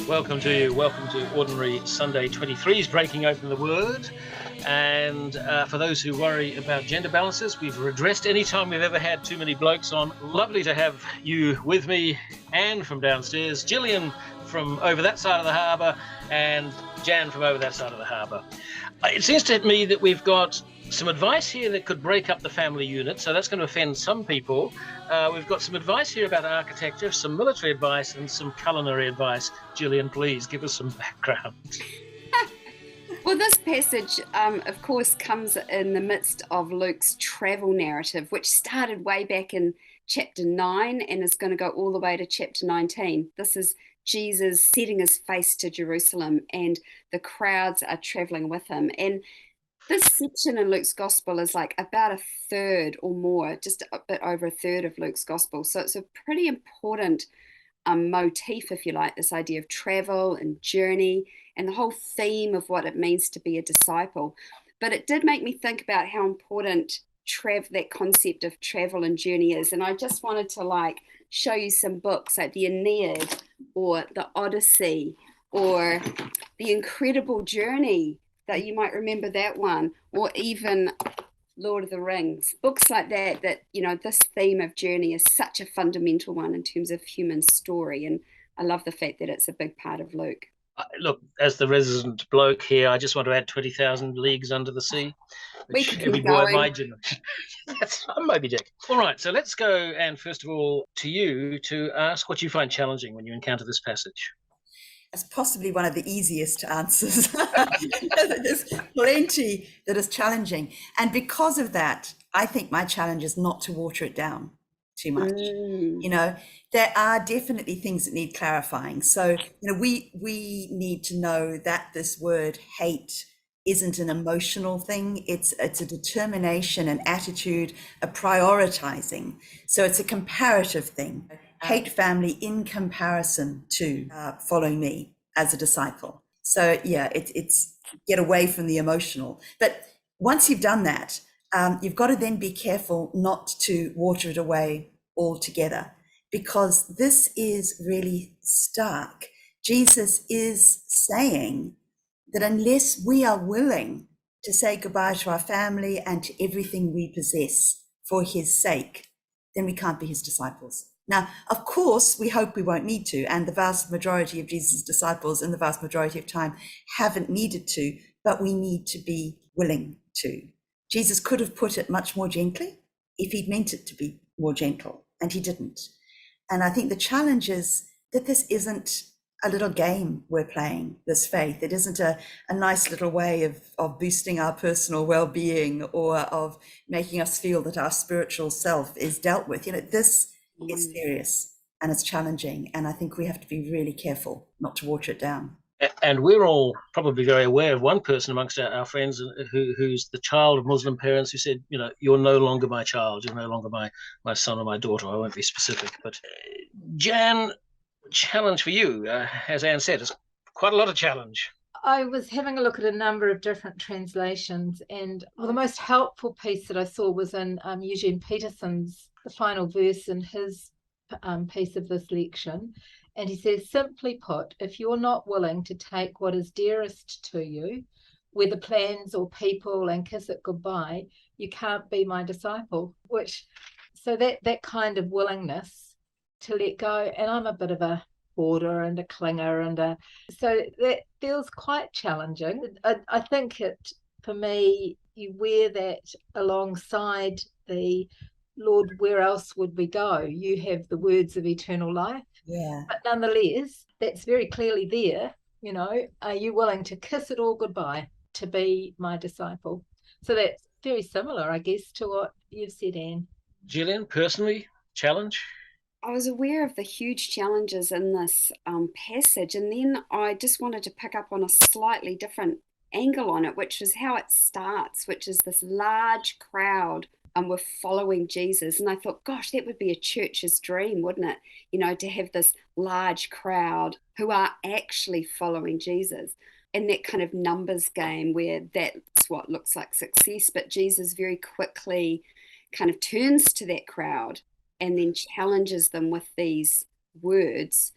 Welcome to Ordinary Sunday 23's Breaking Open the Word. And for those who worry about gender balances, we've regressed any time we've ever had too many blokes on. Lovely to have you with me, Anne from downstairs, Gillian from over that side of the harbour, and Jan from over that side of the harbour. It seems to me that we've got some advice here that could break up the family unit, so that's going to offend some people. We've got some advice here about architecture, some military advice, and some culinary advice. Gillian, please give us some background. Well, this passage, of course, comes in the midst of Luke's travel narrative, which started way back in chapter 9 and is going to go all the way to chapter 19. This is Jesus setting his face to Jerusalem, and the crowds are traveling with him. And this section in Luke's gospel is like about a third or more, just a bit over a third of Luke's gospel. So it's a pretty important motif, if you like, this idea of travel and journey and the whole theme of what it means to be a disciple. But it did make me think about how important that concept of travel and journey is. And I just wanted to show you some books like the Aeneid or the Odyssey or the Incredible Journey, that you might remember that one, or even Lord of the Rings, books like that, this theme of journey is such a fundamental one in terms of human story. And I love the fact that it's a big part of Luke. Look, as the resident bloke here, I just want to add 20,000 Leagues Under the Sea, which every boy of my generation. I'm Moby Dick. All right, so let's go, and first of all, to you to ask what you find challenging when you encounter this passage. As possibly one of the easiest answers. There's plenty that is challenging. And because of that, I think my challenge is not to water it down too much. There are definitely things that need clarifying. So, we need to know that this word hate isn't an emotional thing. It's a determination, an attitude, a prioritizing. So it's a comparative thing. Hate family in comparison to following me as a disciple. So it's get away from the emotional. But once you've done that, you've got to then be careful not to water it away altogether, because this is really stark. Jesus is saying that unless we are willing to say goodbye to our family and to everything we possess for his sake, then we can't be his disciples. Now, of course, we hope we won't need to, and the vast majority of Jesus' disciples in the vast majority of time haven't needed to, but we need to be willing to. Jesus could have put it much more gently if he'd meant it to be more gentle, and he didn't. And I think the challenge is that this isn't a little game we're playing, this faith. It isn't a nice little way of boosting our personal well-being or of making us feel that our spiritual self is dealt with. This is serious and it's challenging, and I think we have to be really careful not to water it down. And we're all probably very aware of one person amongst our friends who's the child of Muslim parents who said, you're no longer my child, you're no longer my son or my daughter. I won't be specific. But Jan, challenge for you, as Anne said, is quite a lot of challenge. I was having a look at a number of different translations, and the most helpful piece that I saw was in Eugene Peterson's, the final verse in his piece of this lection. And he says, simply put, if you're not willing to take what is dearest to you, whether plans or people, and kiss it goodbye, you can't be my disciple. So that kind of willingness to let go, and I'm a bit of a hoarder and a clinger, so that feels quite challenging. I think for me, you wear that alongside the Lord, where else would we go? You have the words of eternal life. Yeah. But nonetheless, that's very clearly there. Are you willing to kiss it all goodbye to be my disciple? So that's very similar, I guess, to what you've said, Anne. Gillian, personally, challenge? I was aware of the huge challenges in this passage, and then I just wanted to pick up on a slightly different angle on it, which is how it starts, which is this large crowd and we're following Jesus. And I thought, gosh, that would be a church's dream, wouldn't it? To have this large crowd who are actually following Jesus. And that kind of numbers game where that's what looks like success, but Jesus very quickly kind of turns to that crowd and then challenges them with these words,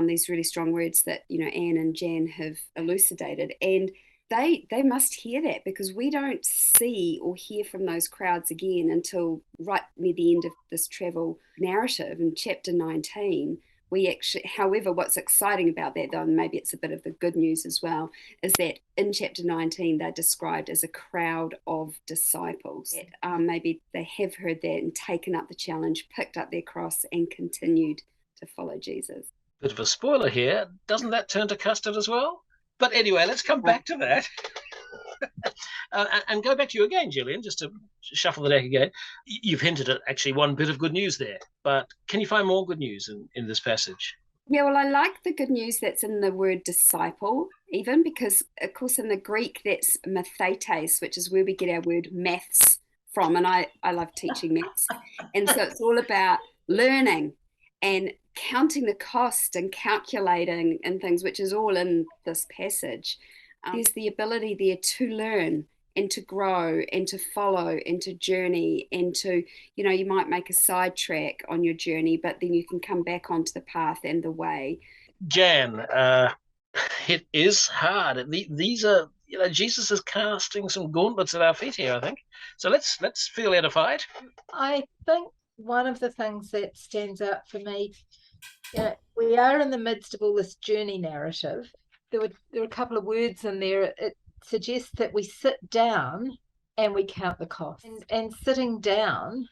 these really strong words that, Anne and Jan have elucidated. And they must hear that, because we don't see or hear from those crowds again until right near the end of this travel narrative in chapter 19. We actually, however, what's exciting about that, though, and maybe it's a bit of the good news as well, is that in chapter 19 they're described as a crowd of disciples. Maybe they have heard that and taken up the challenge, picked up their cross, and continued to follow Jesus. Bit of a spoiler here. Doesn't that turn to custard as well? But anyway, let's come back to that. And go back to you again, Gillian, just to shuffle the deck again. You've hinted at actually one bit of good news there, but can you find more good news in this passage? Yeah, well, I like the good news that's in the word disciple, even, because, of course, in the Greek, that's mathetes, which is where we get our word maths from. And I love teaching maths. And so it's all about learning and counting the cost and calculating and things, which is all in this passage. There's the ability there to learn and to grow and to follow and to journey and to, you might make a sidetrack on your journey, but then you can come back onto the path and the way. Jan, it is hard. These are, Jesus is casting some gauntlets at our feet here, I think. So let's feel edified. I think one of the things that stands out for me, we are in the midst of all this journey narrative. There are a couple of words in there. It suggests that we sit down and we count the cost. And sitting down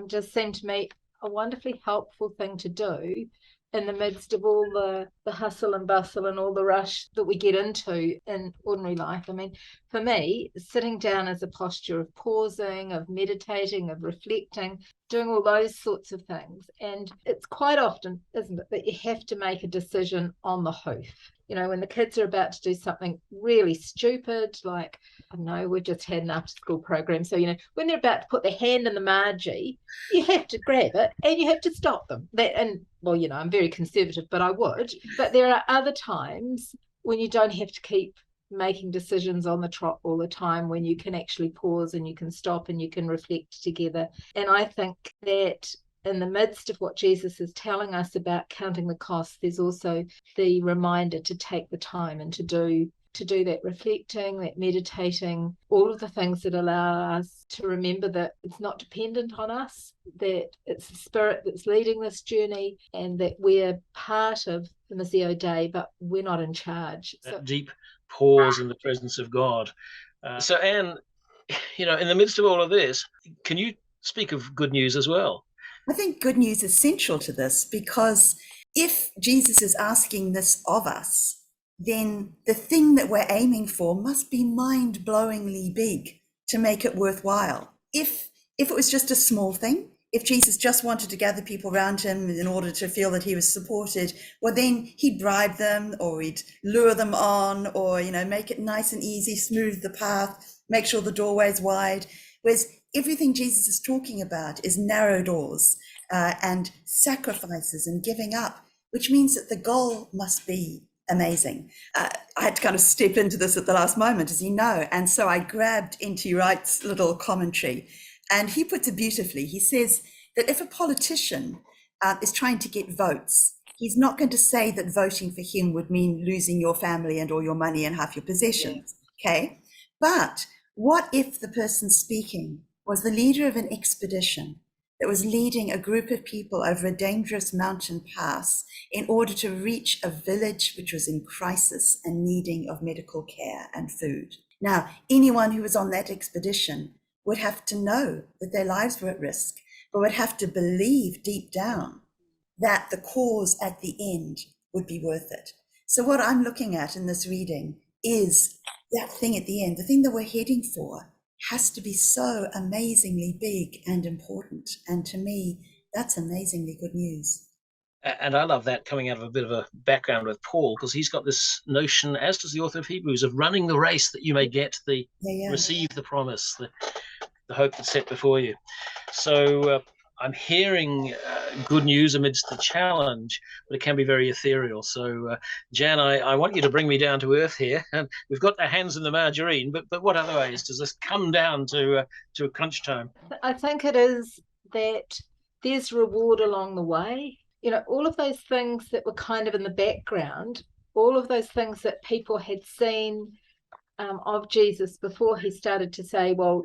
just seemed to me a wonderfully helpful thing to do in the midst of all the hustle and bustle and all the rush that we get into in ordinary life. I mean, for me, sitting down is a posture of pausing, of meditating, of reflecting, doing all those sorts of things. And it's quite often, isn't it, that you have to make a decision on the hoof. When the kids are about to do something really stupid, like, I don't know, we've just had an after-school program. So, when they're about to put their hand in the margie, you have to grab it and you have to stop them. I'm very conservative, but I would. But there are other times when you don't have to keep making decisions on the trot all the time, when you can actually pause and you can stop and you can reflect together. And I think that in the midst of what Jesus is telling us about counting the cost, there's also the reminder to take the time and to do that reflecting, that meditating, all of the things that allow us to remember that it's not dependent on us, that it's the Spirit that's leading this journey, and that we're part of the Missio Dei, but we're not in charge. That deep pause in the presence of God. So, Anne, in the midst of all of this, can you speak of good news as well? I think good news is central to this, because if Jesus is asking this of us, then the thing that we're aiming for must be mind-blowingly big to make it worthwhile. If it was just a small thing, if Jesus just wanted to gather people around him in order to feel that he was supported, well, then he'd bribe them, or he'd lure them on, or, make it nice and easy, smooth the path, make sure the doorway's wide. Whereas everything Jesus is talking about is narrow doors and sacrifices and giving up, which means that the goal must be amazing. I had to kind of step into this at the last moment, as you know, and so I grabbed N.T. Wright's little commentary, and he puts it beautifully. He says that if a politician is trying to get votes, he's not going to say that voting for him would mean losing your family and all your money and half your possessions, okay? But what if the person speaking was the leader of an expedition that was leading a group of people over a dangerous mountain pass in order to reach a village which was in crisis and needing of medical care and food? Now, anyone who was on that expedition would have to know that their lives were at risk, but would have to believe deep down that the cause at the end would be worth it. So what I'm looking at in this reading is that thing at the end, the thing that we're heading for, has to be so amazingly big and important. And to me, that's amazingly good news. And I love that, coming out of a bit of a background with Paul, because he's got this notion, as does the author of Hebrews, of running the race that you may get receive the promise, the hope that's set before you. So I'm hearing good news amidst the challenge, but it can be very ethereal. So, Jan, I want you to bring me down to earth here. And we've got our hands in the margarine, but what other ways does this come down to a crunch time? I think it is that there's reward along the way. All of those things that were kind of in the background, all of those things that people had seen of Jesus before he started to say, well,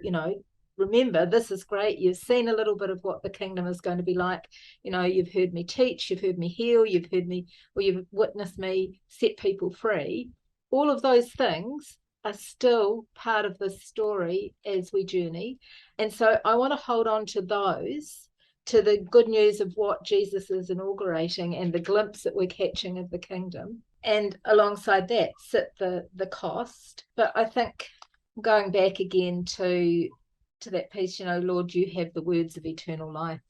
remember, this is great. You've seen a little bit of what the kingdom is going to be like. You've heard me teach, you've heard me heal, you've witnessed me set people free. All of those things are still part of this story as we journey. And so I want to hold on to those, to the good news of what Jesus is inaugurating and the glimpse that we're catching of the kingdom. And alongside that sit the cost. But I think going back again to that piece, Lord, you have the words of eternal life.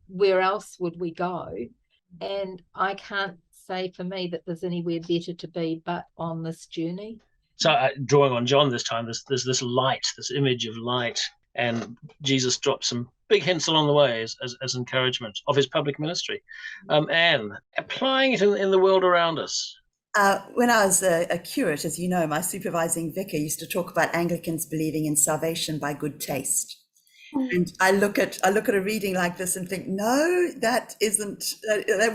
Where else would we go? And I can't say for me that there's anywhere better to be but on this journey. So drawing on John this time, there's this light, this image of light, and Jesus drops some big hints along the way as encouragement of his public ministry. Anne, applying it in the world around us. When I was a curate, as you know, my supervising vicar used to talk about Anglicans believing in salvation by good taste. And I look at a reading like this and think, no, that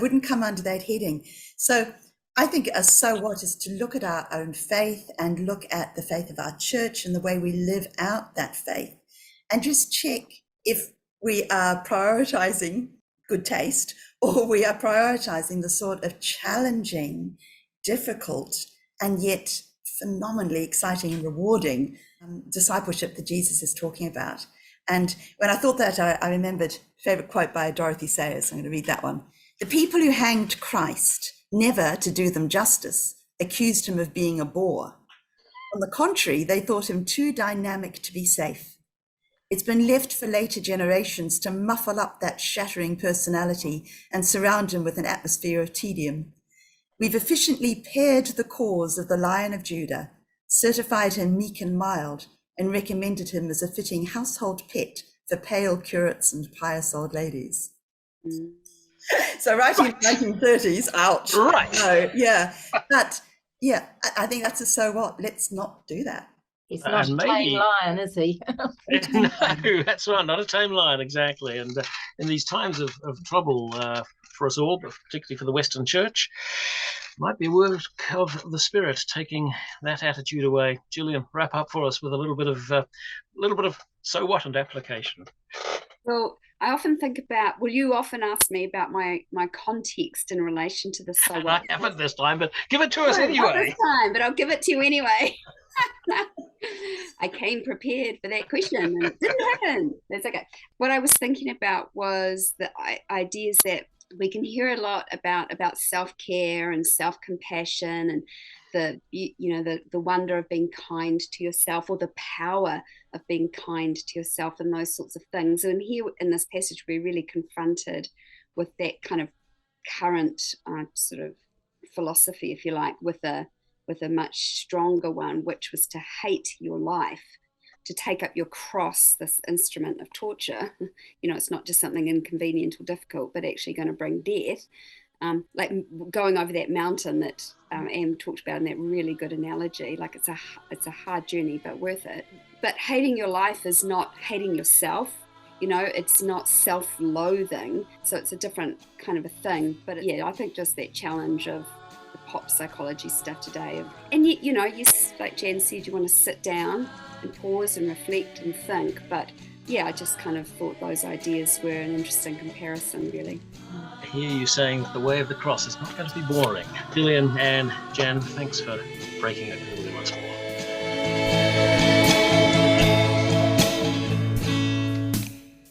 wouldn't come under that heading. So I think a so what is to look at our own faith and look at the faith of our church and the way we live out that faith, and just check if we are prioritizing good taste or we are prioritizing the sort of challenging, difficult, and yet phenomenally exciting and rewarding discipleship that Jesus is talking about. And when I thought that, I remembered a favorite quote by Dorothy Sayers. I'm going to read that one. The people who hanged Christ, never to do them justice, accused him of being a bore. On the contrary, they thought him too dynamic to be safe. It's been left for later generations to muffle up that shattering personality and surround him with an atmosphere of tedium. We've efficiently paired the cause of the Lion of Judah, certified him meek and mild, and recommended him as a fitting household pet for pale curates and pious old ladies. So writing in the 1930s, ouch. Right. No, yeah. But yeah, I think that's a so what. Let's not do that. He's not a tame lion, is he? No, that's right, not a tame lion, exactly. And in these times of trouble for us all, but particularly for the Western Church, might be a work of the Spirit taking that attitude away. Gillian, wrap up for us with a little bit of so what and application. Well, I often think about, you often ask me about my context in relation to the so what. I haven't this time, but give it to us anyway. Not this time, but I'll give it to you anyway. I came prepared for that question and it didn't happen. That's okay. What I was thinking about was the ideas that we can hear a lot about self-care and self-compassion and the wonder of being kind to yourself, or the power of being kind to yourself, and those sorts of things. And here in this passage, we're really confronted with that kind of current sort of philosophy, if you like, with a much stronger one, which was to hate your life, to take up your cross, this instrument of torture. It's not just something inconvenient or difficult, but actually going to bring death. Like going over that mountain that Em talked about in that really good analogy. Like it's a hard journey, but worth it. But hating your life is not hating yourself. It's not self-loathing. So it's a different kind of a thing. But yeah, I think just that challenge of the pop psychology stuff today. And you like Jan said, you want to sit down and pause and reflect and think. But yeah, I just kind of thought those ideas were an interesting comparison, really. I hear you saying that the way of the cross is not going to be boring. Gillian and Jan, thanks for breaking it with me once more.